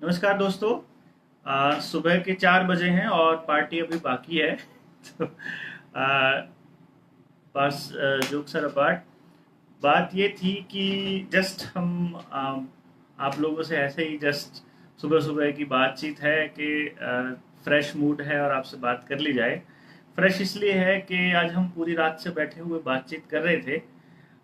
नमस्कार दोस्तों। सुबह के 4 बजे हैं और पार्टी अभी बाकी है। तो बस जोक सर अपार्ट, बात ये थी कि जस्ट हम आप लोगों से ऐसे ही जस्ट सुबह सुबह की बातचीत है कि फ्रेश मूड है और आपसे बात कर ली जाए। फ्रेश इसलिए है कि आज हम पूरी रात से बैठे हुए बातचीत कर रहे थे।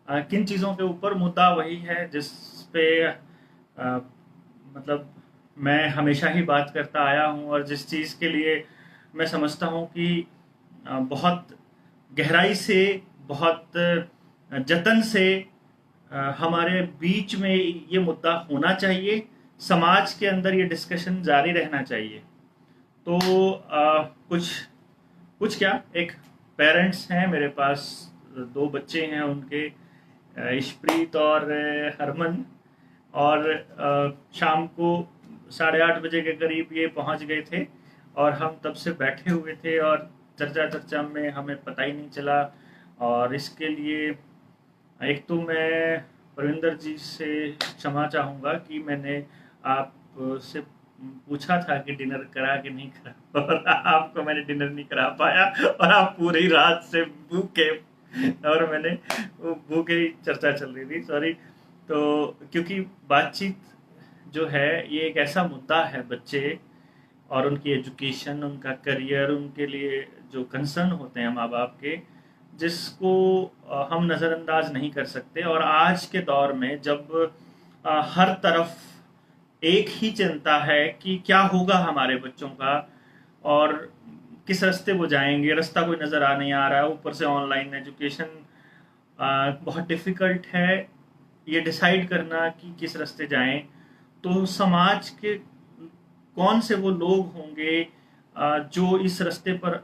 किन चीज़ों के ऊपर? मुद्दा वही है जिस पे मतलब मैं हमेशा ही बात करता आया हूँ और जिस चीज़ के लिए मैं समझता हूँ कि बहुत गहराई से, बहुत जतन से हमारे बीच में ये मुद्दा होना चाहिए। समाज के अंदर ये डिस्कशन जारी रहना चाहिए। तो कुछ कुछ क्या, एक पेरेंट्स हैं मेरे पास, 2 बच्चे हैं उनके, इशप्रीत और हरमन। और शाम को 8:30 बजे के करीब ये पहुंच गए थे और हम तब से बैठे हुए थे और चर्चा चर्चा में हमें पता ही नहीं चला। और इसके लिए एक तो मैं प्रविंदर जी से क्षमा चाहूँगा कि मैंने आपसे पूछा था कि डिनर करा कि नहीं करा, और आपको मैंने डिनर नहीं करा पाया और आप पूरी रात से भूखे, और मैंने वो भूखे ही चर्चा चल रही थी, सॉरी। तो क्योंकि बातचीत जो है ये एक ऐसा मुद्दा है, बच्चे और उनकी एजुकेशन, उनका करियर, उनके लिए जो कंसर्न होते हैं माँ बाप के, जिसको हम नज़रअंदाज नहीं कर सकते। और आज के दौर में जब हर तरफ एक ही चिंता है कि क्या होगा हमारे बच्चों का और किस रास्ते वो जाएंगे, रास्ता कोई नज़र आ नहीं आ रहा है, ऊपर से ऑनलाइन एजुकेशन, बहुत डिफ़िकल्ट है ये डिसाइड करना कि किस रास्ते जाएं। तो समाज के कौन से वो लोग होंगे जो इस रास्ते पर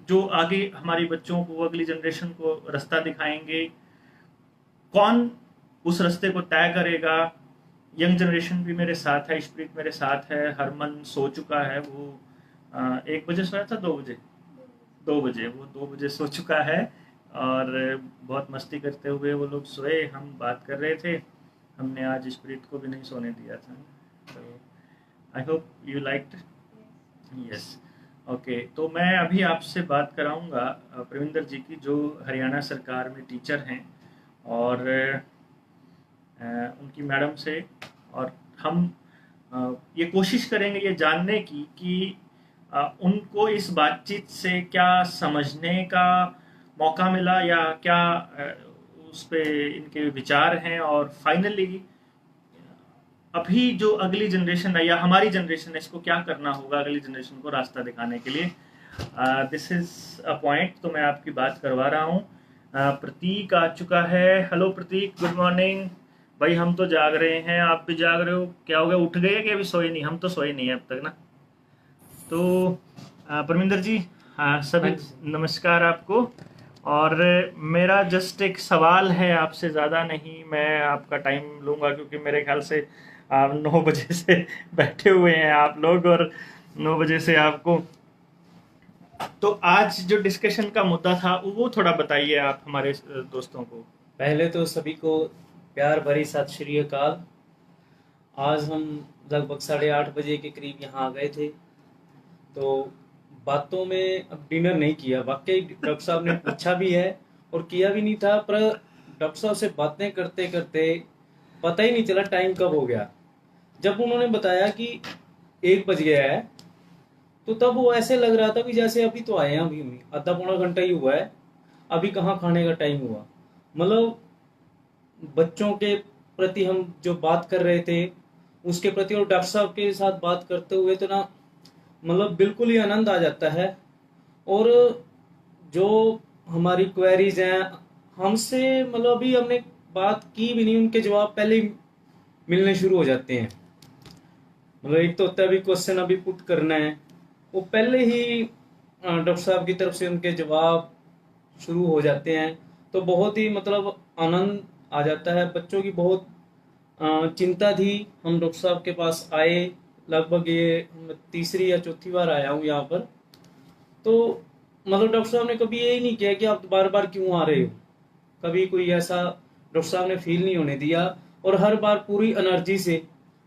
जो आगे हमारी बच्चों को, अगली जनरेशन को रास्ता दिखाएंगे, कौन उस रास्ते को तय करेगा। यंग जनरेशन भी मेरे साथ है, इशप्रीत मेरे साथ है, हरमन सो चुका है, वो 1 बजे सोया था, 2 बजे, 2 बजे, वो 2 बजे सो चुका है। और बहुत मस्ती करते हुए वो लोग सोए, हम बात कर रहे थे। हमने आज इशप्रीत को भी नहीं सोने दिया था। तो I hope you liked. Yes. Okay, तो मैं अभी आपसे बात कराऊंगा प्रविंदर जी की, जो हरियाणा सरकार में टीचर हैं, और उनकी मैडम से। और हम ये कोशिश करेंगे ये जानने की कि उनको इस बातचीत से क्या समझने का मौका मिला, या क्या उस पे इनके विचार हैं। और फाइनली अभी जो अगली जनरेशन है या हमारी जनरेशन है, इसको क्या करना होगा अगली जनरेशन को रास्ता दिखाने के लिए। This is a point. तो मैं आपकी बात करवा रहा हूँ। प्रतीक आ चुका है। हेलो प्रतीक, गुड मॉर्निंग। भाई हम तो जाग रहे हैं, आप भी जाग रहे हो? क्या हो गया, उठ गए कि अभी सोए नहीं? हम तो सोए नहीं है अब तक ना। तो परमिंदर जी, हाँ सभी जी। नमस्कार आपको। और मेरा जस्ट एक सवाल है आपसे, ज़्यादा नहीं मैं आपका टाइम लूँगा, क्योंकि मेरे ख्याल से आप 9 बजे से बैठे हुए हैं आप लोग, और 9 बजे से आपको। तो आज जो डिस्कशन का मुद्दा था वो थोड़ा बताइए आप हमारे दोस्तों को। पहले तो सभी को प्यार भरी सत श्री अकाल। आज हम लगभग 8:30 बजे के करीब यहाँ आ गए थे। तो बातों में अब डिनर नहीं किया। वाकई डॉक्टर साहब ने पूछा भी है और किया भी नहीं था, पर डॉक्टर साहब से बातें करते करते पता ही नहीं चला टाइम कब हो गया। जब उन्होंने बताया कि 1 बज गया है, तो तब वो ऐसे लग रहा था कि जैसे अभी तो आए हैं, अभी आधा पौना घंटा ही हुआ है, अभी कहाँ खाने का टाइम हुआ। मतलब बच्चों के प्रति हम जो बात कर रहे थे उसके प्रति, और डॉक्टर साहब के साथ बात करते हुए तो ना, मतलब बिल्कुल ही आनंद आ जाता है। और जो हमारी क्वेरीज हैं हमसे, मतलब अभी हमने बात की भी नहीं, उनके जवाब पहले ही मिलने शुरू हो जाते हैं। मतलब एक तो होता है अभी क्वेश्चन अभी पुट करना है, वो पहले ही डॉक्टर साहब की तरफ से उनके जवाब शुरू हो जाते हैं। तो बहुत ही मतलब आनंद आ जाता है। बच्चों की बहुत चिंता थी। हम डॉक्टर साहब के पास आए, लगभग ये मैं तीसरी या चौथी बार आया हूँ यहाँ पर। तो मतलब डॉक्टर साहब ने कभी यही नहीं किया कि आप बार बार क्यों आ रहे हो। कभी कोई ऐसा डॉक्टर साहब ने फील नहीं होने दिया, और हर बार पूरी एनर्जी से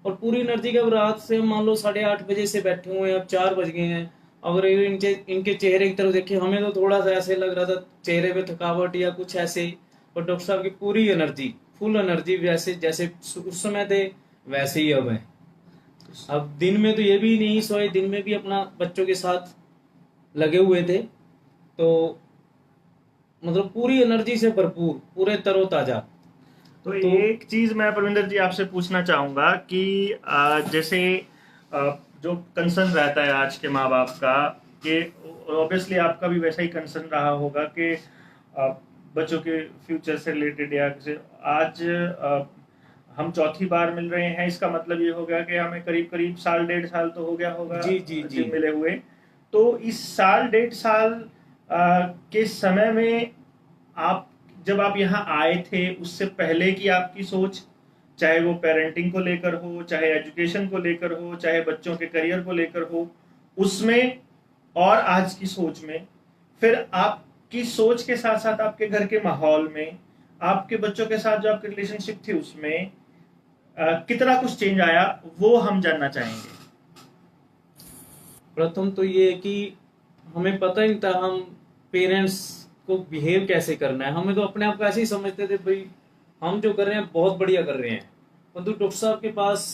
और पूरी एनर्जी के अब रात से मान लो 8:30 बजे से बैठे हुए हैं, अब 4 बज गए हैं। अगर इनके इनके चेहरे की तरफ देखे, हमें तो थोड़ा सा ऐसे लग रहा था चेहरे पे थकावट या कुछ ऐसे, और डॉक्टर साहब की पूरी एनर्जी, फुल एनर्जी, वैसे जैसे उस समय थे वैसे ही अब है। अब दिन में तो ये भी नहीं सोए, दिन में भी अपना बच्चों के साथ लगे हुए थे, तो मतलब पूरी एनर्जी से भरपूर, पूरे तरोताजा। तो तो एक चीज मैं परविंदर जी आपसे पूछना चाहूंगा कि जैसे जो कंसर्न रहता है आज के माँ बाप का, कि ऑब्वियसली आपका भी वैसा ही कंसर्न रहा होगा कि अ, बच्चों के फ्यूचर से रिलेटेड, या आज हम चौथी बार मिल रहे हैं, इसका मतलब ये हो गया कि हमें करीब करीब साल 1.5 साल तो हो गया होगा जी जी जी। जिम मिले हुए। तो इस साल 1.5 साल के समय में आप, जब आप यहाँ आए थे, उससे पहले की आपकी सोच, चाहे वो पेरेंटिंग को लेकर हो, चाहे एजुकेशन को लेकर हो, चाहे बच्चों के करियर को लेकर हो, उसमें और आज की सोच में, फिर आपकी सोच के साथ साथ आपके घर के माहौल में, आपके बच्चों के साथ जो आपकी रिलेशनशिप थी उसमें कितना कुछ चेंज आया, वो हम जानना चाहेंगे। प्रथम तो ये है कि हमें पता ही नहीं था हम पेरेंट्स को बिहेव कैसे करना है। हमें तो अपने आप को ऐसे ही समझते थे भाई हम जो कर रहे हैं बहुत बढ़िया कर रहे हैं, परंतु डॉक्टर साहब के पास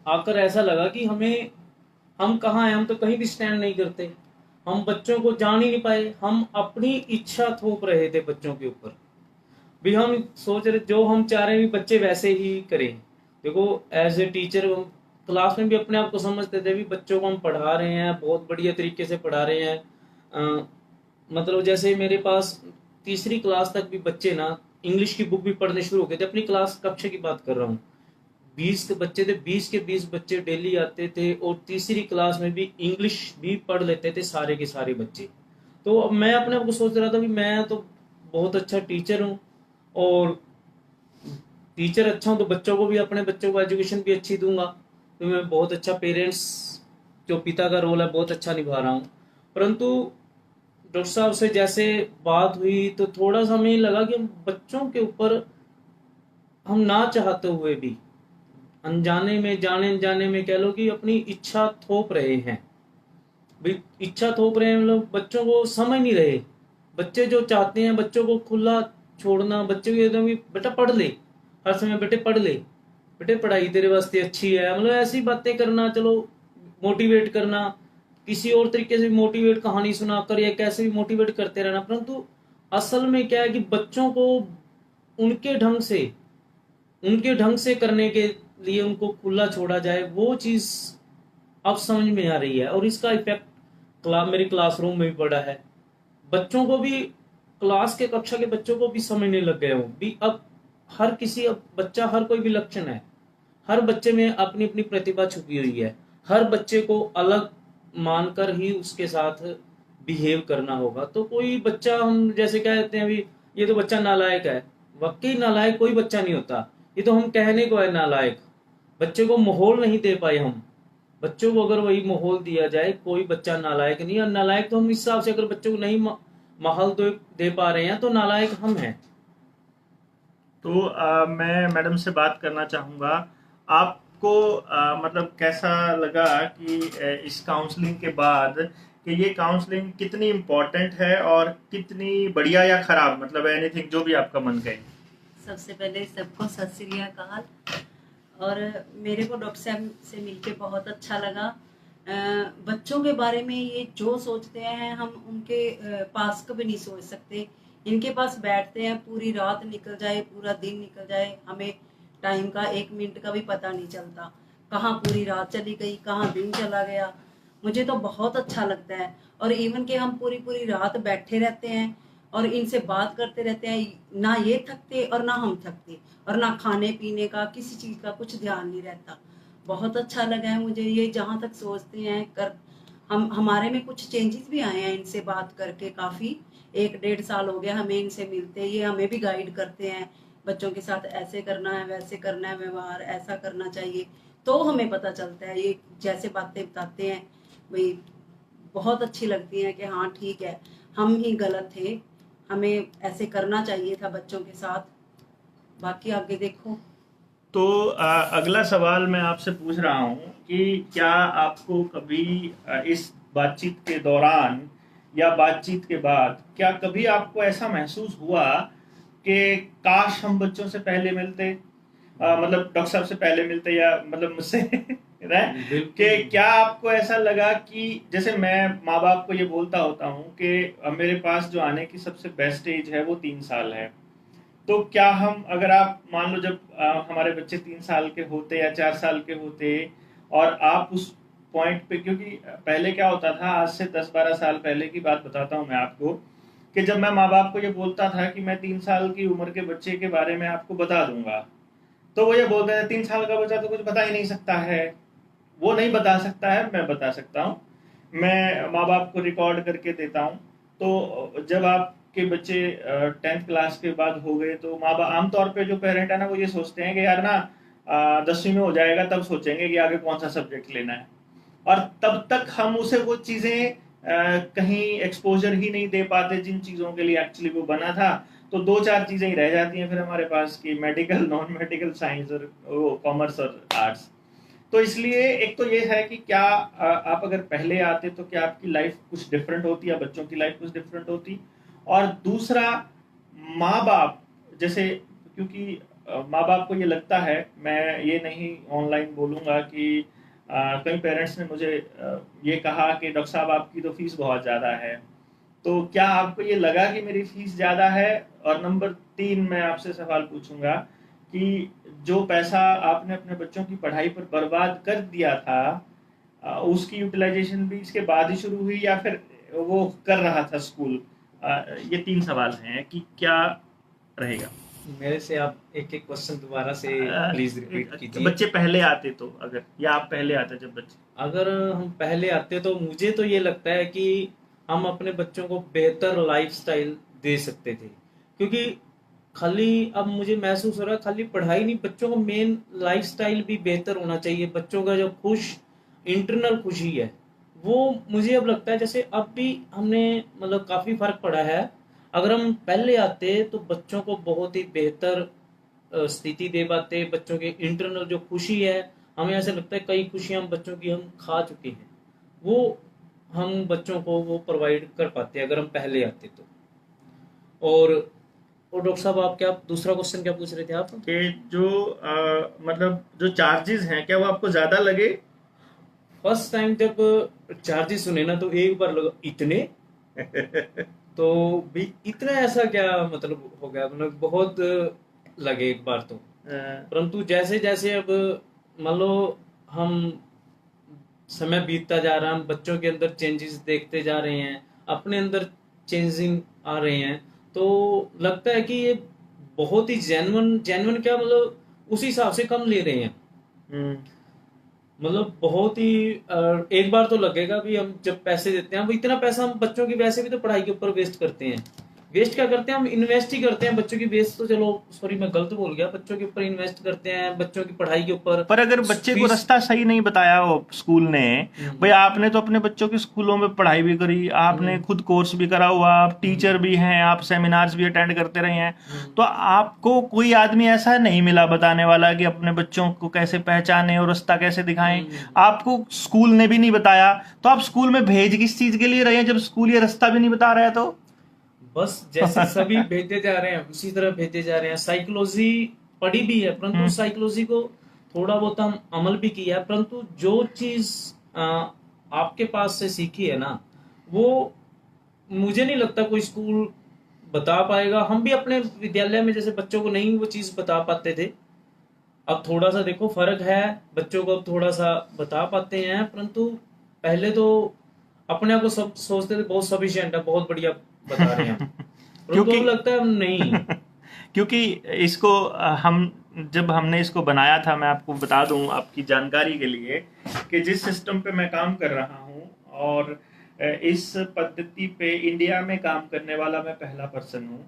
आकर ऐसा लगा कि हमें, हम कहाँ हैं, हम तो कहीं भी स्टैंड नहीं करते। हम बच्चों को जान ही नहीं पाए, हम अपनी इच्छा थोप रहे थे बच्चों के ऊपर। भी हम सोच रहे जो हम चाह रहे हैं भी बच्चे वैसे ही करें। देखो एज ए टीचर क्लास में भी अपने आप को समझते थे भी बच्चों को हम पढ़ा रहे हैं, बहुत बढ़िया तरीके से पढ़ा रहे हैं। मतलब जैसे मेरे पास तीसरी क्लास तक भी बच्चे ना इंग्लिश की बुक भी पढ़ने शुरू हो गए थे। अपनी क्लास कक्षा की बात कर रहा हूँ, 20 के बच्चे थे, 20 के 20 बच्चे डेली आते थे, और तीसरी क्लास में भी इंग्लिश भी पढ़ लेते थे सारे के सारे बच्चे। तो अब मैं अपने आप को सोच रहा था भी मैं तो बहुत अच्छा टीचर हूँ, और टीचर अच्छा हूँ तो बच्चों को भी, अपने बच्चों को एजुकेशन भी अच्छी दूंगा, तो मैं बहुत अच्छा पेरेंट्स, जो पिता का रोल है बहुत अच्छा निभा रहा हूँ। परंतु डॉक्टर साहब से जैसे बात हुई तो थोड़ा सा हमें लगा कि हम बच्चों के ऊपर, हम ना चाहते हुए भी अनजाने में, जाने अनजाने में कह लो कि अपनी इच्छा थोप रहे हैं। भाई इच्छा थोप रहे हैं मतलब बच्चों को समझ नहीं रहे। बच्चे जो चाहते हैं बच्चों को खुला छोड़ना, बच्चे को एकदम बेटा पढ़ ले, हर समय बेटे पढ़ ले, बेटे पढ़ाई तेरे वास्ते अच्छी है, मतलब ऐसी बातें करना, चलो मोटिवेट करना, किसी और तरीके से मोटिवेट, कहानी सुनाकर या कैसे भी मोटिवेट करते रहना। परंतु असल में क्या है कि बच्चों को उनके ढंग से, उनके ढंग से करने के लिए उनको खुला छोड़ा जाए, वो चीज अब समझ में आ रही है। और इसका इफेक्ट मेरे क्लासरूम में भी पड़ा है। बच्चों को भी, क्लास के कक्षा के बच्चों को भी समझने लग गए हूँ भी। अब हर किसी, अब बच्चा हर कोई विलक्षण है, हर बच्चे में अपनी अपनी प्रतिभा छुपी हुई है। हर बच्चे को अलग मानकर ही उसके साथ बिहेव करना होगा। तो कोई बच्चा, हम जैसे कहते हैं अभी ये तो बच्चा नालायक है, वाकई नालायक कोई बच्चा नहीं होता। ये तो हम कहने को है नालायक, बच्चे को माहौल नहीं दे पाए हम। बच्चों को अगर वही माहौल दिया जाए, कोई बच्चा नालायक नहीं। और नालायक तो हम इस हिसाब से, अगर बच्चों को नहीं माहौल दे पा रहे हैं तो नालायक हम हैं। तो मैं मैडम से बात करना चाहूँगा, आपको मतलब कैसा लगा कि इस काउंसलिंग के बाद, कि ये काउंसलिंग कितनी इम्पोर्टेंट है और कितनी बढ़िया या खराब, मतलब एनीथिंग जो भी आपका मन कहे। सबसे पहले सबको सत श्री अकाल। और मेरे को डॉक्टर साहब से मिलके बहुत अच्छा लगा। बच्चों के बारे में ये जो सोचते हैं हम उनके पास कभी नहीं सोच सकते। इनके पास बैठते हैं, पूरी रात निकल जाए, पूरा दिन निकल जाए, हमें टाइम का 1 मिनट का भी पता नहीं चलता। कहाँ पूरी रात चली गई, कहाँ दिन चला गया। मुझे तो बहुत अच्छा लगता है। और इवन कि हम पूरी पूरी रात बैठे रहते हैं और इनसे बात करते रहते हैं, ना ये थकते और ना हम थकते, और ना खाने पीने का किसी चीज का कुछ ध्यान नहीं रहता। बहुत अच्छा लगा है मुझे ये, जहाँ तक सोचते हैं कर हम, हमारे में कुछ चेंजेस भी आए हैं इनसे बात करके। काफी 1-1.5 साल हो गया हमें इनसे मिलते। ये हमें भी गाइड करते हैं, बच्चों के साथ ऐसे करना है, वैसे करना है, व्यवहार ऐसा करना चाहिए। तो हमें पता चलता है, ये जैसे बातें बताते हैं भाई बहुत अच्छी लगती है कि हाँ ठीक है, हम ही गलत थे, हमें ऐसे करना चाहिए था बच्चों के साथ। बाकी आगे देखो। तो अगला सवाल मैं आपसे पूछ रहा हूँ कि क्या आपको कभी इस बातचीत के दौरान या बातचीत के बाद क्या कभी आपको ऐसा महसूस हुआ कि काश हम बच्चों से पहले मिलते, मतलब डॉक्टर साहब से पहले मिलते, या मतलब मुझसे कि क्या आपको ऐसा लगा कि जैसे मैं माँ बाप को ये बोलता होता हूँ कि मेरे पास जो आने की सबसे बेस्ट एज है वो 3 साल है, तो क्या हम, अगर आप मान लो जब हमारे बच्चे 3 साल के होते या 4 साल के होते और आप उस पॉइंट पे, क्योंकि पहले क्या होता था, आज से 10-12 साल पहले की बात बताता हूँ मैं आपको, कि जब मैं माँ बाप को ये बोलता था कि मैं 3 साल की उम्र के बच्चे के बारे में आपको बता दूंगा, तो वो ये बोलते थे 3 साल का बच्चा तो कुछ बता ही नहीं सकता है। वो नहीं बता सकता है, मैं बता सकता हूँ, मैं माँ बाप को रिकॉर्ड करके देता हूँ। तो जब आपके बच्चे 10th क्लास के बाद हो गए तो माँ बाप, आमतौर पे जो पेरेंट है ना, वो ये सोचते हैं कि यार ना 10वीं में हो जाएगा तब सोचेंगे कि आगे कौन सा सब्जेक्ट लेना है, और तब तक हम उसे वो चीज़ें कहीं एक्सपोजर ही नहीं दे पाते जिन चीज़ों के लिए एक्चुअली वो बना था। तो 2-4 चीज़ें ही रह जाती हैं फिर हमारे पास की मेडिकल, नॉन मेडिकल, साइंस और वो कॉमर्स और आर्ट्स। तो इसलिए एक तो ये है कि क्या आप अगर पहले आते तो क्या आपकी लाइफ कुछ डिफरेंट होती या बच्चों की लाइफ कुछ डिफरेंट होती। और दूसरा, माँ बाप जैसे, क्योंकि माँ बाप को ये लगता है, मैं ये नहीं ऑनलाइन बोलूँगा कि कई पेरेंट्स ने मुझे ये कहा कि डॉक्टर साहब आपकी तो फीस बहुत ज़्यादा है, तो क्या आपको ये लगा कि मेरी फीस ज़्यादा है। और नंबर 3 मैं आपसे सवाल पूछूंगा कि जो पैसा आपने अपने बच्चों की पढ़ाई पर बर्बाद कर दिया था, उसकी यूटिलाइजेशन भी इसके बाद ही शुरू हुई या फिर वो कर रहा था स्कूल। ये 3 सवाल हैं कि क्या रहेगा। मेरे से आप एक एक क्वेश्चन दोबारा से प्लीज रिपीट कीजिए। बच्चे पहले आते तो, अगर, या आप पहले आते जब बच्चे, अगर हम पहले आते तो मुझे तो ये लगता है कि हम अपने बच्चों को बेहतर लाइफस्टाइल दे सकते थे, क्योंकि खाली अब मुझे महसूस हो रहा है खाली पढ़ाई नहीं, बच्चों का मेन लाइफस्टाइल भी बेहतर होना चाहिए। बच्चों का जो इंटरनल खुशी है वो मुझे अब लगता है जैसे अब भी हमने मतलब काफी फर्क पड़ा है। अगर हम पहले आते तो बच्चों को बहुत ही बेहतर स्थिति दे पाते। बच्चों के इंटरनल जो खुशी है, हमें ऐसा लगता है कई खुशियां हम बच्चों की हम खा चुके हैं, वो हम बच्चों को वो प्रोवाइड कर पाते अगर हम पहले आते तो। और डॉक्टर साहब आप क्या दूसरा क्वेश्चन क्या पूछ रहे थे आप? कि जो मतलब जो चार्जेस हैं क्या वो आपको ज्यादा लगे? फर्स्ट टाइम जब चार्जेस सुने ना तो एक बार लगा इतने तो भी इतना ऐसा क्या मतलब हो गया, मतलब बहुत लगे एक बार तो। परंतु जैसे जैसे अब मान लो हम समय बीतता जा रहा है, हम बच्चों के अंदर चेंजेस देखते जा रहे हैं, अपने अंदर चेंजिंग आ रहे हैं, तो लगता है कि ये बहुत ही जेन्युइन क्या मतलब उसी हिसाब से कम ले रहे हैं। मतलब बहुत ही एक बार तो लगेगा भी हम जब पैसे देते हैं, वो इतना पैसा हम बच्चों की वैसे भी तो पढ़ाई के ऊपर वेस्ट करते हैं। वेस्ट क्या करते हैं हम, इन्वेस्ट ही करते हैं बच्चों की। वेस्ट तो चलो सॉरी मैं गलत बोल गया, बच्चों के ऊपर इन्वेस्ट करते हैं, बच्चों की पढ़ाई के ऊपर। पर अगर बच्चे को रास्ता सही नहीं बताया हो स्कूल ने, भाई आपने तो अपने बच्चों के स्कूलों में पढ़ाई भी करी, आपने खुद कोर्स भी करा हुआ, आप टीचर भी हैं, आप सेमिनार्स भी अटेंड करते रहे हैं, तो आपको कोई आदमी ऐसा नहीं मिला बताने वाला कि अपने बच्चों को कैसे पहचाने और रास्ता कैसे दिखाएं। आपको स्कूल ने भी नहीं बताया, तो आप स्कूल में भेज किस चीज के लिए रहे हैं जब स्कूल ये रास्ता भी नहीं बता रहा है? तो बस जैसे सभी भेजते जा रहे हैं उसी तरह भेजते जा रहे हैं। साइकोलॉजी पढ़ी भी है, परंतु साइकोलॉजी को थोड़ा बहुत हम अमल भी किया है, परंतु जो चीज आपके पास से सीखी है ना, वो मुझे नहीं लगता कोई स्कूल बता पाएगा। हम भी अपने विद्यालय में जैसे बच्चों को नहीं वो चीज बता पाते थे, अब थोड़ा सा देखो फर्क है, बच्चों को अब थोड़ा सा बता पाते हैं। परंतु पहले तो अपने आप को सब सोचते थे बहुत सफिशिएंट है, बहुत बढ़िया बता रहे हैं, क्योंकि तो लगता है नहीं क्योंकि इसको हम जब हमने इसको बनाया था, मैं आपको बता दूं आपकी जानकारी के लिए कि जिस सिस्टम पे मैं काम कर रहा हूं और इस पद्धति पे इंडिया में काम करने वाला मैं पहला पर्सन हूं।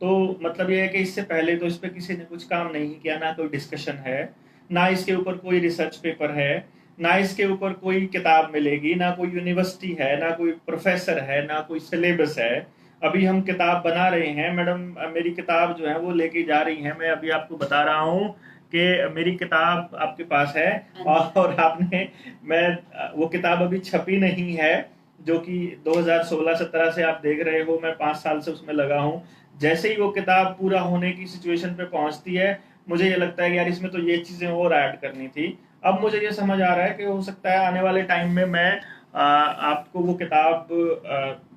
तो मतलब ये है कि इससे पहले तो इस पे किसी ने कुछ काम नहीं किया, ना कोई डिस्कशन है, ना इसके ऊपर कोई रिसर्च पेपर है, ना इसके ऊपर कोई किताब मिलेगी, ना कोई यूनिवर्सिटी है, ना कोई प्रोफेसर है, ना कोई सिलेबस है। अभी हम किताब बना रहे हैं, मैडम मेरी किताब जो है वो लेके जा रही हैं। मैं अभी आपको बता रहा हूँ कि मेरी किताब आपके पास है हाँ जी। और आपने मैं वो किताब अभी छपी नहीं है, जो कि 2016-17 से आप देख रहे हो, मैं 5 साल से उसमें लगा हूँ। जैसे ही वो किताब पूरा होने की सिचुएशन पे पहुंचती है, मुझे ये लगता है कि यार इसमें तो ये चीज़ें और ऐड करनी थी। अब मुझे ये समझ आ रहा है कि हो सकता है आने वाले टाइम में मैं आपको वो किताब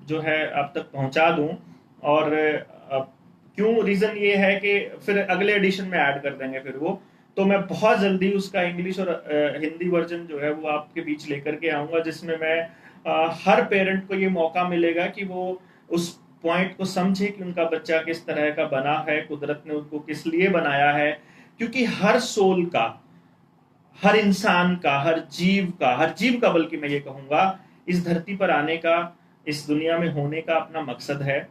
जो है आप तक पहुंचा दूं। और क्यों, रीज़न ये है कि फिर अगले एडिशन में ऐड कर देंगे फिर वो, तो मैं बहुत जल्दी उसका इंग्लिश और हिंदी वर्जन जो है वो आपके बीच लेकर के आऊँगा, जिसमें मैं हर पेरेंट को ये मौका मिलेगा कि वो उस पॉइंट को समझे कि उनका बच्चा किस तरह का बना है, कुदरत ने उनको किस लिए बनाया है। क्योंकि हर सोल का, हर इंसान का, हर जीव का बल्कि मैं ये कहूँगा, इस धरती पर आने का, इस दुनिया में होने का अपना मकसद है।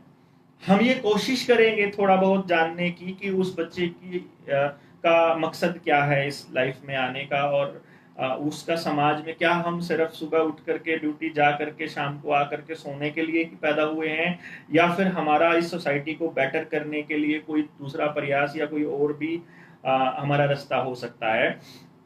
हम ये कोशिश करेंगे थोड़ा बहुत जानने की कि उस बच्चे की का मकसद क्या है इस लाइफ में आने का, और उसका समाज में क्या, हम सिर्फ सुबह उठ करके ड्यूटी जा करके शाम को आ करके सोने के लिए ही पैदा हुए हैं, या फिर हमारा इस सोसाइटी को बेटर करने के लिए कोई दूसरा प्रयास या कोई और भी हमारा रास्ता हो सकता है।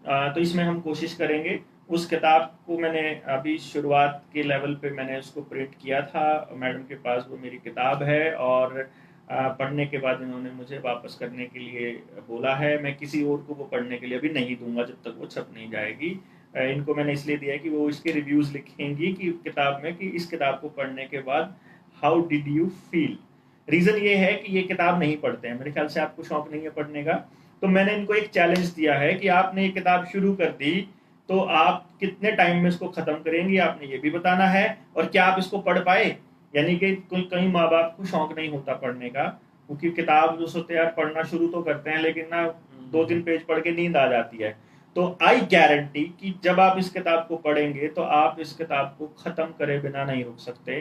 तो इसमें हम कोशिश करेंगे। उस किताब को मैंने अभी शुरुआत के लेवल पे मैंने उसको प्रिंट किया था, मैडम के पास वो मेरी किताब है, और पढ़ने के बाद इन्होंने मुझे वापस करने के लिए बोला है। मैं किसी और को वो पढ़ने के लिए अभी नहीं दूंगा जब तक वो छप नहीं जाएगी। इनको मैंने इसलिए दिया है कि वो इसके रिव्यूज़ लिखेंगी कि किताब में, कि इस किताब को पढ़ने के बाद how did you feel. Reason ये है कि ये किताब नहीं पढ़ते हैं, मेरे ख्याल से आपको शौक नहीं है पढ़ने का, तो मैंने इनको एक चैलेंज दिया है कि आपने ये किताब शुरू कर दी तो आप कितने टाइम में इसको खत्म करेंगी, आपने ये भी बताना है, और क्या आप इसको पढ़ पाए। यानी कि कई माँ बाप को शौक नहीं होता पढ़ने का, क्योंकि किताब जो सोते यार पढ़ना शुरू तो करते हैं लेकिन ना 2-3 पेज पढ़ के नींद आ जाती है। तो आई गारंटी कि जब आप इस किताब को पढ़ेंगे तो आप इस किताब को खत्म करे बिना नहीं रुक सकते,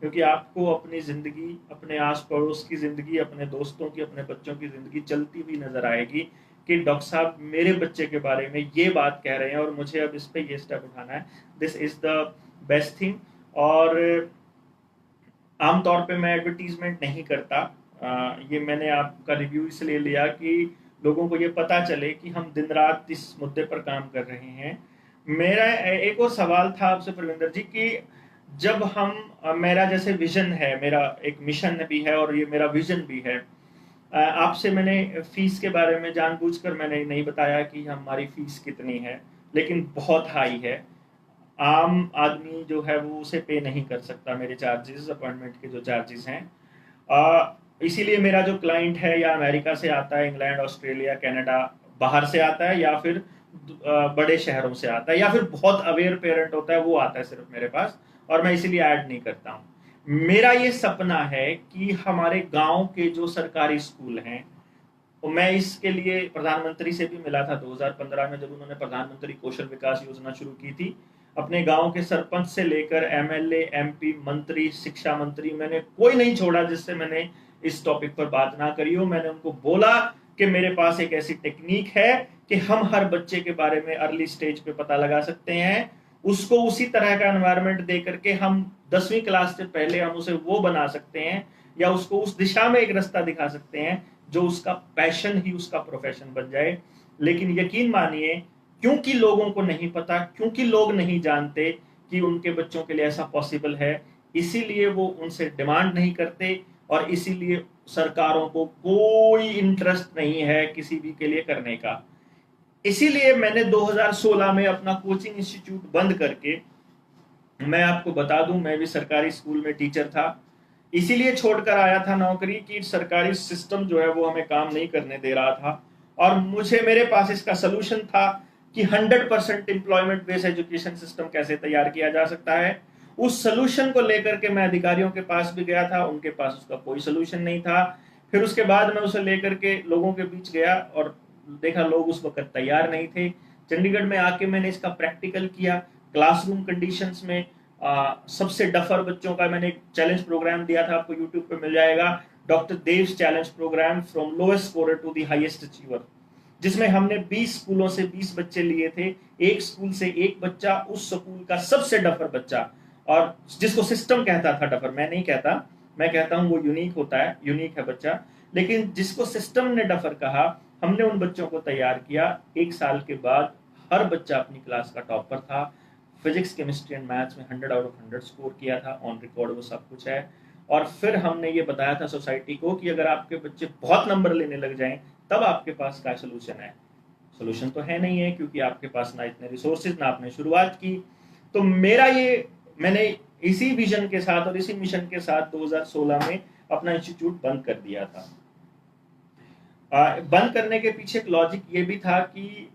क्योंकि आपको अपनी जिंदगी, अपने आस पड़ोस की जिंदगी, अपने दोस्तों की, अपने बच्चों की जिंदगी चलती हुई नजर आएगी कि डॉक्टर साहब मेरे बच्चे के बारे में ये बात कह रहे हैं और मुझे अब इस पे ये स्टेप उठाना है। This is the best thing. और आमतौर पे मैं एडवर्टीजमेंट नहीं करता, ये मैंने आपका रिव्यू इसलिए लिया कि लोगों को ये पता चले कि हम दिन रात इस मुद्दे पर काम कर रहे हैं। मेरा एक और सवाल था आपसे प्रविंदर जी कि जब हम मेरा जैसे विजन है, मेरा एक मिशन भी है और ये मेरा विजन भी है, आपसे मैंने फीस के बारे में जानबूझकर मैंने नहीं बताया कि हमारी फीस कितनी है, लेकिन बहुत हाई है। आम आदमी जो है वो उसे पे नहीं कर सकता मेरे चार्जेस, अपॉइंटमेंट के जो चार्जेस हैं। इसीलिए मेरा जो क्लाइंट है या अमेरिका से आता है, इंग्लैंड, ऑस्ट्रेलिया, कनाडा, बाहर से आता है, या फिर बड़े शहरों से आता है, या फिर बहुत अवेयर पेरेंट होता है वो आता है सिर्फ मेरे पास, और मैं इसीलिए ऐड नहीं करता हूँ। मेरा ये सपना है कि हमारे गांव के जो सरकारी स्कूल हैं, तो मैं इसके लिए प्रधानमंत्री से भी मिला था 2015 में, जब उन्होंने प्रधानमंत्री कौशल विकास योजना शुरू की थी। अपने गांव के सरपंच से लेकर एमएलए, एमपी, मंत्री, शिक्षा मंत्री, मैंने कोई नहीं छोड़ा जिससे मैंने इस टॉपिक पर बात ना करी हो। मैंने उनको बोला कि मेरे पास एक ऐसी टेक्निक है कि हम हर बच्चे के बारे में अर्ली स्टेज पे पता लगा सकते हैं, उसको उसी तरह का एनवायरनमेंट दे करके हम 10वीं क्लास से पहले हम उसे वो बना सकते हैं, या उसको उस दिशा में एक रास्ता दिखा सकते हैं जो उसका पैशन ही उसका प्रोफेशन बन जाए। लेकिन यकीन मानिए, क्योंकि लोगों को नहीं पता, क्योंकि लोग नहीं जानते कि उनके बच्चों के लिए ऐसा पॉसिबल है, इसीलिए वो उनसे डिमांड नहीं करते, और इसीलिए सरकारों को कोई इंटरेस्ट नहीं है किसी भी के लिए करने का। इसीलिए मैंने 2016 में अपना कोचिंग इंस्टीट्यूट बंद करके, मैं आपको बता दूं मैं भी सरकारी स्कूल में टीचर था, इसीलिए छोड़कर आया था नौकरी कि सरकारी सिस्टम जो है वो हमें काम नहीं करने दे रहा था, और मेरे पास इसका सोल्यूशन था कि 100% एम्प्लॉयमेंट बेस्ड एजुकेशन सिस्टम कैसे तैयार किया जा सकता है। उस सोल्यूशन को लेकर के मैं अधिकारियों के पास भी गया था, उनके पास उसका कोई सोल्यूशन नहीं था। फिर उसके बाद मैं उसे लेकर के लोगों के बीच गया और देखा लोग उस वक्त तैयार नहीं थे। चंडीगढ़ में आके मैंने इसका प्रैक्टिकल किया, क्लासरूम कंडीशंस में सबसे डफर बच्चों का मैंने एक चैलेंज प्रोग्राम दिया था, आपको यूट्यूब पे मिल जाएगा, doctor Dev's challenge programme from lowest scorer to the highest achiever, जिसमें हमने 20 स्कूलों से 20 बच्चे लिए थे, एक स्कूल से एक बच्चा, उस स्कूल का सबसे डफर बच्चा, और जिसको सिस्टम कहता था डफर, मैं नहीं कहता, मैं कहता हूं वो यूनिक होता है, यूनिक है बच्चा, लेकिन जिसको सिस्टम ने डफर कहा, हमने उन बच्चों को तैयार किया। 1 साल के बाद हर बच्चा अपनी क्लास का टॉपर था। फिजिक्स, केमिस्ट्री एंड मैथ्स में 100 आउट ऑफ 100 स्कोर किया था, ऑन रिकॉर्ड वो सब कुछ है। और फिर हमने ये बताया था सोसाइटी को कि अगर आपके बच्चे बहुत नंबर लेने लग जाएं तब आपके पास क्या सोल्यूशन है। सोल्यूशन तो है नहीं है, क्योंकि आपके पास ना इतने रिसोर्सेज, ना आपने शुरुआत की। तो मैंने इसी विजन के साथ और इसी मिशन के साथ 2016 में अपना इंस्टीट्यूट बंद कर दिया था। बंद करने के पीछे एक लॉजिक ये भी था कि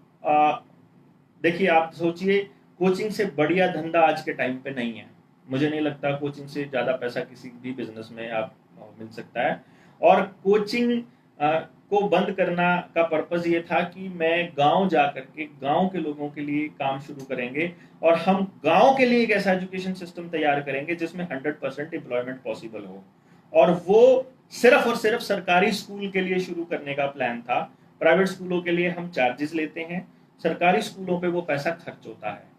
देखिए, आप सोचिए, कोचिंग से बढ़िया धंधा आज के टाइम पे नहीं है। मुझे नहीं लगता कोचिंग से ज़्यादा पैसा किसी भी बिजनेस में आप मिल सकता है। और कोचिंग को बंद करना का पर्पज़ ये था कि मैं गांव जा करके गांव के लोगों के लिए काम शुरू करेंगे और हम गांव के लिए एक ऐसा एजुकेशन सिस्टम तैयार करेंगे जिसमें 100% एम्प्लॉयमेंट पॉसिबल हो। और वो सिर्फ और सिर्फ सरकारी स्कूल के लिए शुरू करने का प्लान था। प्राइवेट स्कूलों के लिए हम चार्जेस लेते हैं, सरकारी स्कूलों पे वो पैसा खर्च होता है।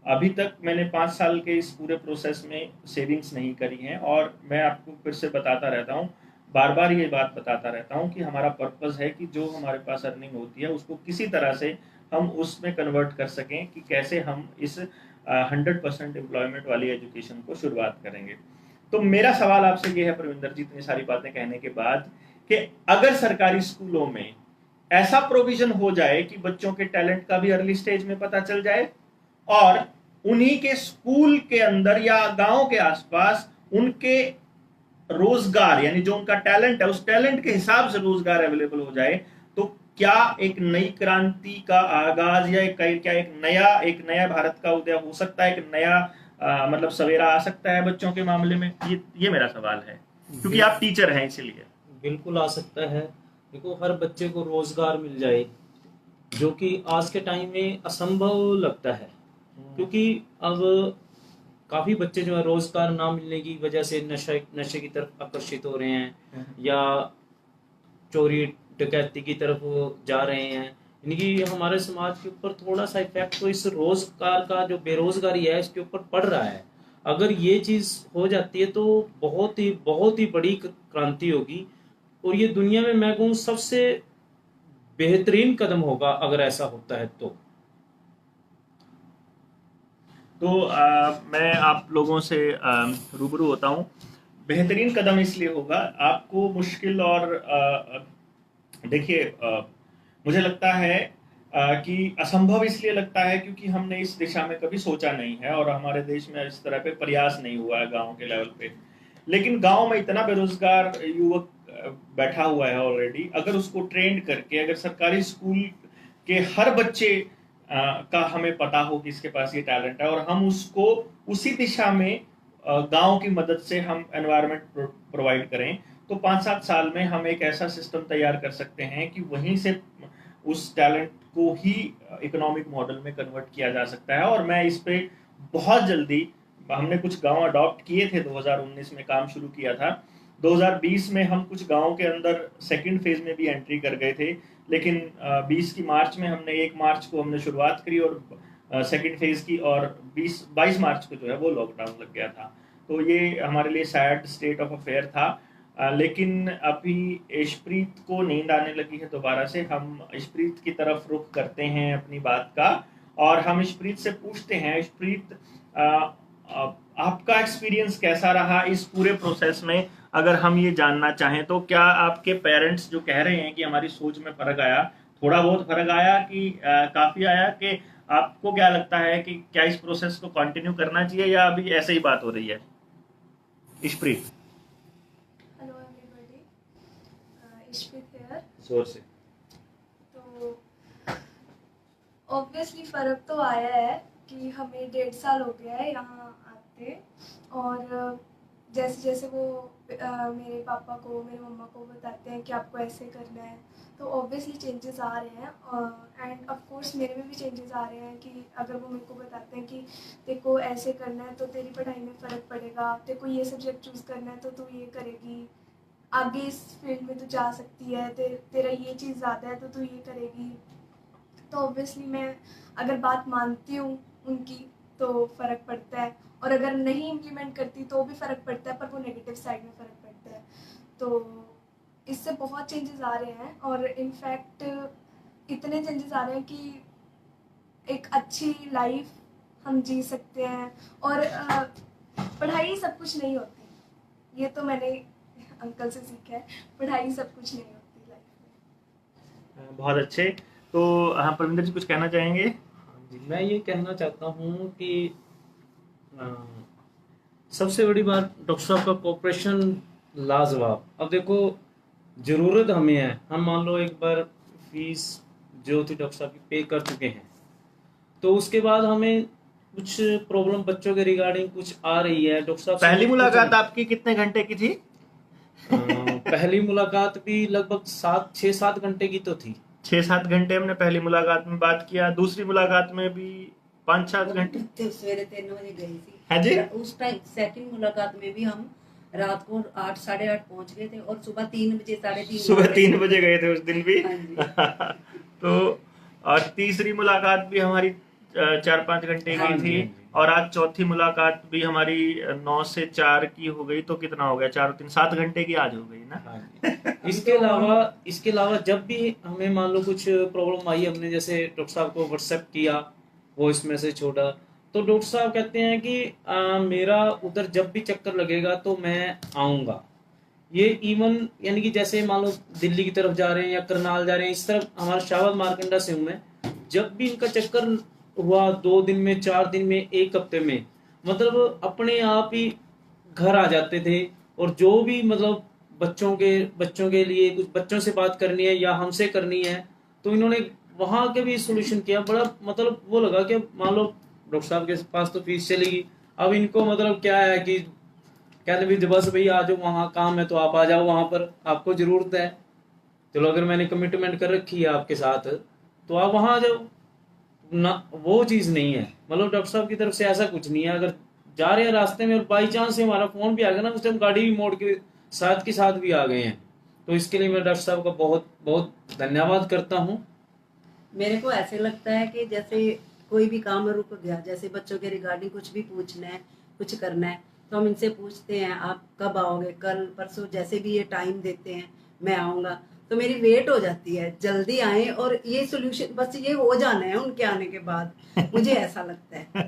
अभी तक मैंने 5 साल के इस पूरे प्रोसेस में सेविंग्स नहीं करी हैं, और मैं आपको फिर से बताता रहता हूँ, बार बार ये बात बताता रहता हूँ कि हमारा पर्पस है कि जो हमारे पास अर्निंग होती है उसको किसी तरह से हम उसमें कन्वर्ट कर सकें कि कैसे हम इस 100% एम्प्लॉयमेंट वाली एजुकेशन को शुरुआत करेंगे। तो मेरा सवाल आपसे ये है परविंदर जी, इतनी सारी बातें कहने के बाद, कि अगर सरकारी स्कूलों में ऐसा प्रोविजन हो जाए कि बच्चों के टैलेंट का भी अर्ली स्टेज में पता चल जाए और उन्हीं के स्कूल के अंदर या गांव के आसपास उनके रोजगार, यानी जो उनका टैलेंट है उस टैलेंट के हिसाब से रोजगार अवेलेबल हो जाए, तो क्या एक नई क्रांति का आगाज या एक नया भारत का उदय हो सकता है, एक नया मतलब सवेरा आ सकता है बच्चों के मामले में? ये मेरा सवाल है, क्योंकि आप टीचर हैं इसलिए। बिल्कुल आ सकता है। देखो, हर बच्चे को रोजगार मिल जाए, जो कि आज के टाइम में असंभव लगता है, क्योंकि अब काफी बच्चे जो है रोजगार ना मिलने की वजह से नशे की तरफ आकर्षित हो रहे हैं या चोरी डकैती की तरफ जा रहे हैं। यानी कि हमारे समाज के ऊपर थोड़ा सा इफेक्ट तो इस रोजगार का, जो बेरोजगारी है, इसके ऊपर पड़ रहा है। अगर ये चीज हो जाती है तो बहुत ही बड़ी क्रांति होगी, और ये दुनिया में मैं कहूँ सबसे बेहतरीन कदम होगा अगर ऐसा होता है तो। मैं आप लोगों से रूबरू होता हूँ। बेहतरीन कदम इसलिए होगा, आपको मुश्किल और देखिए, मुझे लगता है कि असंभव इसलिए लगता है क्योंकि हमने इस दिशा में कभी सोचा नहीं है और हमारे देश में इस तरह पे प्रयास नहीं हुआ है गांव के लेवल पे। लेकिन गांव में इतना बेरोजगार युवक बैठा हुआ है ऑलरेडी। अगर उसको ट्रेंड करके, अगर सरकारी स्कूल के हर बच्चे का हमें पता हो कि इसके पास ये टैलेंट है और हम उसको उसी दिशा में गांव की मदद से हम एनवायरनमेंट प्रोवाइड करें, तो 5-7 साल में हम एक ऐसा सिस्टम तैयार कर सकते हैं कि वहीं से उस टैलेंट को ही इकोनॉमिक मॉडल में कन्वर्ट किया जा सकता है। और मैं इस पे बहुत जल्दी, हमने कुछ गांव अडॉप्ट किए थे, 2019 में काम शुरू किया था। 2020 में हम कुछ गांव के अंदर सेकंड फेज में भी एंट्री कर गए थे, लेकिन 20 की मार्च में हमने 1 मार्च को हमने शुरुआत करी और सेकंड फेज की, और 22 मार्च को जो है वो लॉकडाउन लग गया था। तो ये हमारे लिए सैड स्टेट ऑफ अफेयर था। लेकिन अभी इशप्रीत को नींद आने लगी है दोबारा से। हम इशप्रीत की तरफ रुख करते हैं अपनी बात का, और हम इशप्रीत से पूछते हैं, इशप्रीत, आपका एक्सपीरियंस कैसा रहा इस पूरे प्रोसेस में? अगर हम ये जानना चाहें तो क्या आपके पेरेंट्स जो कह रहे हैं कि हमारी सोच में फर्क आया, थोड़ा बहुत फर्क आया कि काफी आया, कि आपको क्या लगता है कि क्या इस प्रोसेस को कंटिन्यू करना चाहिए या अभी ऐसे ही बात हो रही है? Ishpreet, hello everybody, Ishpreet here. जोर से। तो ऑब्वियसली फ़र्क तो आया है कि हमें 1.5 साल हो गया है यहाँ आते, और जैसे जैसे वो मेरे पापा को, मेरे मम्मा को बताते हैं कि आपको ऐसे करना है, तो ऑब्वियसली चेंजेस आ रहे हैं। एंड ऑफ कोर्स मेरे में भी चेंजेस आ रहे हैं कि अगर वो मेरे को बताते हैं कि देखो ऐसे करना है तो तेरी पढ़ाई में फ़र्क पड़ेगा, तेरे को ये सब्जेक्ट चूज़ करना है तो तू ये करेगी, आगे इस फील्ड में तू जा सकती है, तेरा ये चीज़ ज़्यादा है तो तू ये करेगी। तो ऑब्वियसली मैं अगर बात मानती हूँ उनकी तो फ़र्क पड़ता है, और अगर नहीं इम्प्लीमेंट करती तो भी फ़र्क पड़ता है, पर वो नेगेटिव साइड में फ़र्क पड़ता है। तो इससे बहुत चेंजेस आ रहे हैं और इनफैक्ट इतने चेंजेस आ रहे हैं कि एक अच्छी लाइफ हम जी सकते हैं। और पढ़ाई सब कुछ नहीं होती, ये तो मैंने अंकल से सीखा है, पढ़ाई सब कुछ नहीं होती लाइफ में। बहुत अच्छे। तो हाँ, परमिंदर जी कुछ कहना चाहेंगे? जी, मैं ये कहना चाहता हूँ कि अ, सबसे बड़ी बात डॉक्टर साहब का कोऑपरेशन लाजवाब। अब देखो, जरूरत हमें है, हम मान लो एक बार फीस जो थी डॉक्टर साहब की पे कर चुके हैं, तो उसके बाद हमें कुछ प्रॉब्लम बच्चों के रिगार्डिंग कुछ आ रही है, डॉक्टर साहब से पहली कुछ मुलाकात आपकी कितने घंटे की थी? पहली मुलाकात भी लगभग 6-7 घंटे की तो थी। 6-7 घंटे हमने पहली मुलाकात में बात किया, दूसरी मुलाकात में भी 5-7 घंटे। सवेरे 3 बजे गई थी। हाँ जी। उस टाइम सेकंड मुलाकात में भी हम रात को 8 साढ़े 8 पहुंच गए थे और सुबह 3 बजे 3:30 सुबह 3 बजे गए थे उस दिन भी। हाँ जी। तो और तीसरी मुलाकात भी हमारी 4-5 घंटे हाँ की जी, थी। हाँ जी। और आज चौथी मुलाकात भी हमारी 9 से 4 की हो गई, तो कितना हो गया? 4 और 3 7 घंटे की आज हो गई ना। हाँ जी। इसके अलावा जब भी हमें मान लो कुछ प्रॉब्लम आई, हमने जैसे डॉक्टर साहब को व्हाट्सएप किया, वॉइस मैसेज छोड़ा, तो डॉक्टर साहब कहते हैं कि मेरा उधर जब भी चक्कर लगेगा तो मैं आऊँगा। ये इवन यानी कि जैसे मान लो दिल्ली की तरफ जा रहे हैं या करनाल जा रहे हैं, इस तरफ हमारा शावल मारकंडा से हूँ मैं, जब भी इनका चक्कर हुआ 2 दिन में, 4 दिन में, 1 हफ्ते में, मतलब अपने आप ही घर आ जाते थे। और जो भी मतलब बच्चों के लिए कुछ बच्चों से बात करनी है या हमसे करनी है, तो इन्होंने वहां के भी सोल्यूशन किया। बड़ा मतलब वो लगा कि मान लो डॉक्टर साहब के पास तो फीस चलेगी, अब इनको मतलब क्या है कि कहते भी बस भाई आ जाओ, वहाँ काम है तो आप आ जाओ, वहां पर आपको जरूरत है, चलो अगर मैंने कमिटमेंट कर रखी है आपके साथ तो आप वहां आ जाओ ना। वो चीज नहीं है, मतलब डॉक्टर साहब की तरफ से ऐसा कुछ नहीं है। अगर जा रहे हैं रास्ते में और बाई चांस से हमारा फोन भी आ गया ना, उस टाइम गाड़ी भी मोड़ के साथ भी आ गए हैं, तो इसके लिए मैं डॉक्टर साहब का बहुत बहुत धन्यवाद करता हूँ। मेरे को ऐसे लगता है कि जैसे कोई भी काम रुक गया, जैसे बच्चों के रिगार्डिंग कुछ भी पूछना है, कुछ करना है, तो हम इनसे पूछते हैं आप कब आओगे, कल परसों, जैसे भी ये टाइम देते हैं मैं आऊंगा, तो मेरी वेट हो जाती है जल्दी आए और ये सोल्यूशन बस ये हो जाना है उनके आने के बाद, मुझे ऐसा लगता है।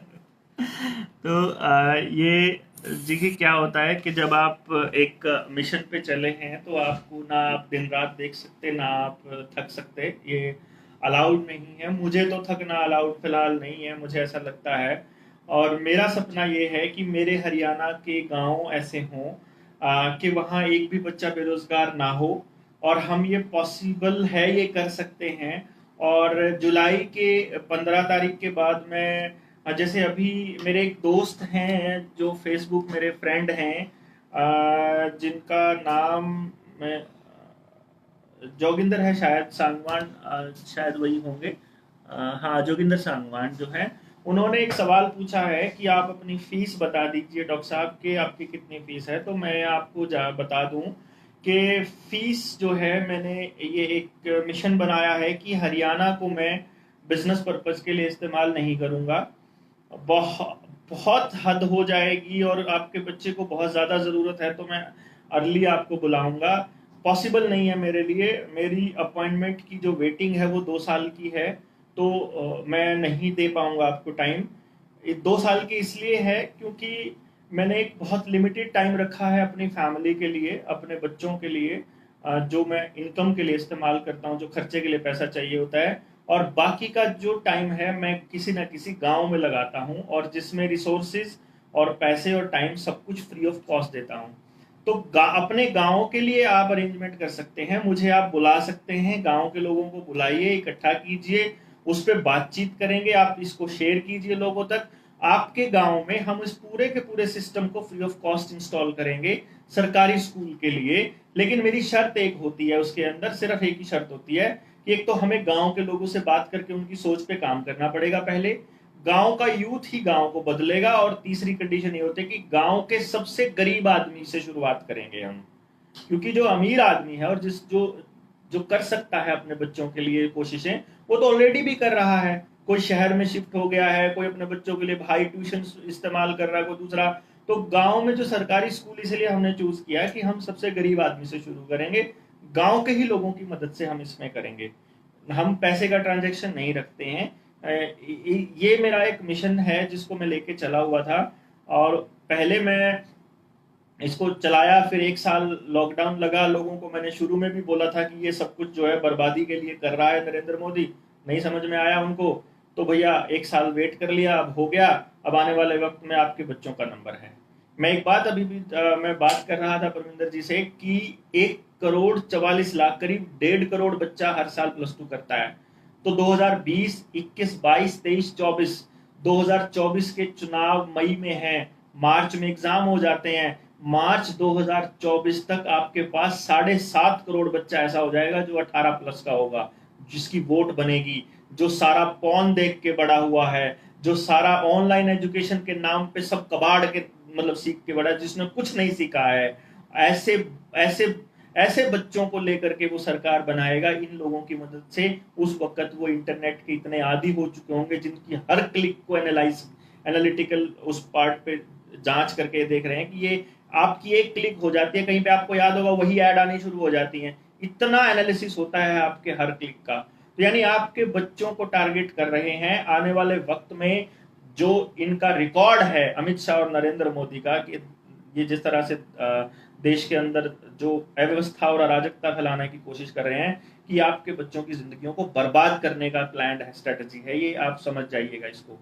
तो ये देखिए क्या होता है कि जब आप एक मिशन पे चले हैं तो आपको ना आप दिन रात देख सकते, ना आप थक सकते, ये अलाउड नहीं है। मुझे तो थकना अलाउड फिलहाल नहीं है, मुझे ऐसा लगता है। और मेरा सपना ये है कि मेरे हरियाणा के गांव ऐसे हों कि वहाँ एक भी बच्चा बेरोजगार ना हो, और हम ये पॉसिबल है, ये कर सकते हैं। और जुलाई के 15 तारीख के बाद मैं जैसे अभी मेरे एक दोस्त हैं जो फेसबुक मेरे फ्रेंड हैं, जिनका नाम मैं जोगिंदर है, शायद सांगवान, शायद वही होंगे। हाँ, जोगिंदर सांगवान जो है, उन्होंने एक सवाल पूछा है कि आप अपनी फीस बता दीजिए डॉक्टर साहब के, आपकी कितनी फीस है। तो मैं आपको बता दूं कि फीस जो है, मैंने ये एक मिशन बनाया है कि हरियाणा को मैं बिजनेस पर्पस के लिए इस्तेमाल नहीं करूंगा। बहुत हद हो जाएगी और आपके बच्चे को बहुत ज़्यादा ज़रूरत है तो मैं अर्ली आपको बुलाऊंगा। पॉसिबल नहीं है मेरे लिए, मेरी अपॉइंटमेंट की जो वेटिंग है वो 2 साल की है, तो मैं नहीं दे पाऊंगा आपको टाइम। 2 साल की इसलिए है क्योंकि मैंने एक बहुत लिमिटेड टाइम रखा है अपनी फैमिली के लिए, अपने बच्चों के लिए, जो मैं इनकम के लिए इस्तेमाल करता हूँ, जो खर्चे के लिए पैसा चाहिए होता है, और बाकी का जो टाइम है मैं किसी ना किसी गांव में लगाता हूँ, और जिसमें रिसोर्सेज और पैसे और टाइम सब कुछ फ्री ऑफ कॉस्ट देता हूँ। तो अपने गांव के लिए आप अरेंजमेंट कर सकते हैं, मुझे आप बुला सकते हैं, गांव के लोगों को बुलाइए, इकट्ठा कीजिए, उस पर बातचीत करेंगे, आप इसको शेयर कीजिए लोगों तक। आपके गांव में हम इस पूरे के पूरे सिस्टम को फ्री ऑफ कॉस्ट इंस्टॉल करेंगे सरकारी स्कूल के लिए। लेकिन मेरी शर्त एक होती है, उसके अंदर सिर्फ एक ही शर्त होती है कि एक तो हमें गांव के लोगों से बात करके उनकी सोच पे काम करना पड़ेगा, पहले गांव का यूथ ही गांव को बदलेगा, और तीसरी कंडीशन ये होती है कि गांव के सबसे गरीब आदमी से शुरुआत करेंगे हम, क्योंकि जो अमीर आदमी है और जो कर सकता है अपने बच्चों के लिए कोशिशें, वो तो ऑलरेडी भी कर रहा है। कोई शहर में शिफ्ट हो गया है, कोई अपने बच्चों के लिए भाई ट्यूशन इस्तेमाल कर रहा है, कोई दूसरा। तो गांव में जो सरकारी स्कूल इसलिए हमने चूज किया कि हम सबसे गरीब आदमी से शुरू करेंगे, गांव के ही लोगों की मदद से हम इसमें करेंगे। हम पैसे का ट्रांजैक्शन नहीं रखते हैं। ये मेरा एक मिशन है जिसको मैं लेके चला हुआ था, और पहले मैं इसको चलाया, फिर 1 साल लॉकडाउन लगा। लोगों को मैंने शुरू में भी बोला था कि ये सब कुछ जो है बर्बादी के लिए कर रहा है नरेंद्र मोदी, नहीं समझ में आया उनको, तो भैया 1 साल वेट कर लिया, अब हो गया। अब आने वाले वक्त में आपके बच्चों का नंबर है। मैं एक बात अभी भी मैं बात कर रहा था परमिंदर जी से कि 1,44,00,000 करीब 1.5 करोड़ बच्चा हर साल +2 करता है। तो 2020, 21, 22, 23, 24, 2024 के चुनाव मई में हैं, मार्च में एग्जाम हो जाते हैं। मार्च 2024 तक आपके पास 7.5 करोड़ बच्चा ऐसा हो जाएगा जो 18+ का होगा, जिसकी वोट बनेगी, जो सारा पॉन देख के बड़ा हुआ है, जो सारा ऑनलाइन एजुकेशन के नाम पे सब कबाड़ के मतलब सीख के बड़ा, जिसने कुछ नहीं सीखा है। ऐसे ऐसे ऐसे बच्चों को लेकर के वो सरकार बनाएगा। इन लोगों की मदद से उस वक्त वो इंटरनेट के इतने आदी हो चुके होंगे, जिनकी हर क्लिक को एनालिटिकल उस पार्ट पे जांच करके देख रहे हैं कि ये आपकी एक क्लिक हो जाती है, कहीं पे आपको याद होगा वही ऐड आनी शुरू हो जाती है। इतना एनालिसिस होता है आपके हर क्लिक का। तो यानी आपके बच्चों को टारगेट कर रहे हैं। आने वाले वक्त में जो इनका रिकॉर्ड है अमित शाह और नरेंद्र मोदी का, कि ये जिस तरह से देश के अंदर जो अव्यवस्था और अराजकता फैलाने की कोशिश कर रहे हैं, कि आपके बच्चों की जिंदगियों को बर्बाद करने का प्लान है, स्ट्रेटजी है, ये आप समझ जाइएगा इसको।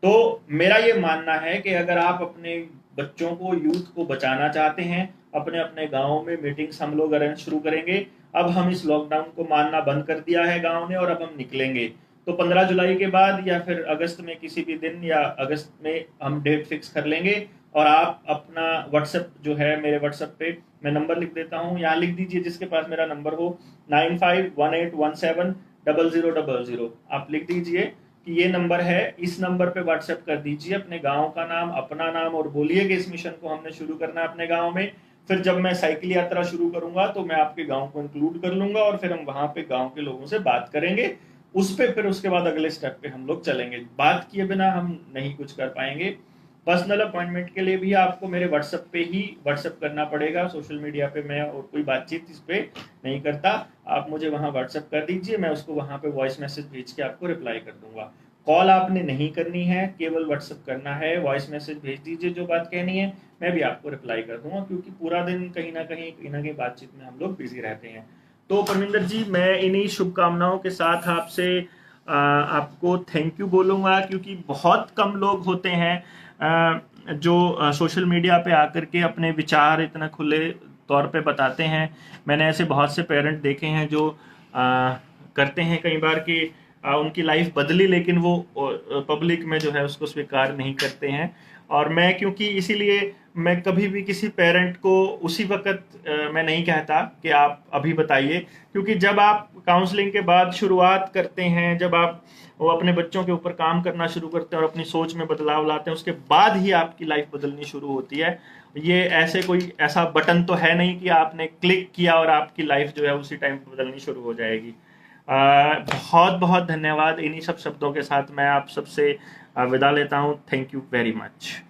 तो मेरा ये मानना है कि अगर आप अपने बच्चों को, यूथ को बचाना चाहते हैं, अपने अपने गाँव में मीटिंग्स हम लोग अरेंज शुरू करेंगे। अब हम इस लॉकडाउन को मानना बंद कर दिया है गाँव ने, और अब हम निकलेंगे। तो 15 जुलाई के बाद या फिर अगस्त में किसी भी दिन, या अगस्त में हम डेट फिक्स कर लेंगे। और आप अपना व्हाट्सएप जो है, मेरे व्हाट्सएप पे मैं नंबर लिख देता हूँ, यहाँ लिख दीजिए जिसके पास मेरा नंबर हो, 9518170000। आप लिख दीजिए कि ये नंबर है, इस नंबर पे व्हाट्सएप कर दीजिए अपने गांव का नाम, अपना नाम, और बोलिए कि इस मिशन को हमने शुरू करना है अपने गांव में। फिर जब मैं साइकिल यात्रा शुरू करूंगा तो मैं आपके गांव को इंक्लूड कर लूंगा, और फिर हम वहां पे गांव के लोगों से बात करेंगे उस पे। फिर उसके बाद अगले स्टेप पे हम लोग चलेंगे। बात किए बिना हम नहीं कुछ कर पाएंगे। पर्सनल अपॉइंटमेंट के लिए भी आपको मेरे व्हाट्सएप पे ही व्हाट्सएप करना पड़ेगा। सोशल मीडिया पे मैं और कोई बातचीत इस पे नहीं करता। आप मुझे वहाँ व्हाट्सएप कर दीजिए, मैं उसको वहाँ पे वॉइस मैसेज भेज के आपको रिप्लाई कर दूंगा। कॉल आपने नहीं करनी है, केवल व्हाट्सएप करना है, वॉइस मैसेज भेज दीजिए जो बात कहनी है, मैं भी आपको रिप्लाई कर दूंगा, क्योंकि पूरा दिन कहीं ना कहीं बातचीत में हम लोग बिजी रहते हैं। तो परमिंदर जी, मैं इन्हीं शुभकामनाओं के साथ आपसे आपको थैंक यू बोलूँगा, क्योंकि बहुत कम लोग होते हैं जो सोशल मीडिया पे आकर के अपने विचार इतना खुले तौर पे बताते हैं। मैंने ऐसे बहुत से पेरेंट देखे हैं जो करते हैं कई बार कि उनकी लाइफ बदली, लेकिन वो पब्लिक में जो है उसको स्वीकार नहीं करते हैं। और मैं क्योंकि इसीलिए मैं कभी भी किसी पेरेंट को उसी वक्त मैं नहीं कहता कि आप अभी बताइए, क्योंकि जब आप काउंसलिंग के बाद शुरुआत करते हैं, जब आप वो अपने बच्चों के ऊपर काम करना शुरू करते हैं और अपनी सोच में बदलाव लाते हैं, उसके बाद ही आपकी लाइफ बदलनी शुरू होती है। ये ऐसे कोई ऐसा बटन तो है नहीं कि आपने क्लिक किया और आपकी लाइफ जो है उसी टाइम बदलनी शुरू हो जाएगी। बहुत बहुत धन्यवाद। इन्हीं सब शब्दों के साथ मैं आप सबसे विदा लेता हूँ। Thank you very much.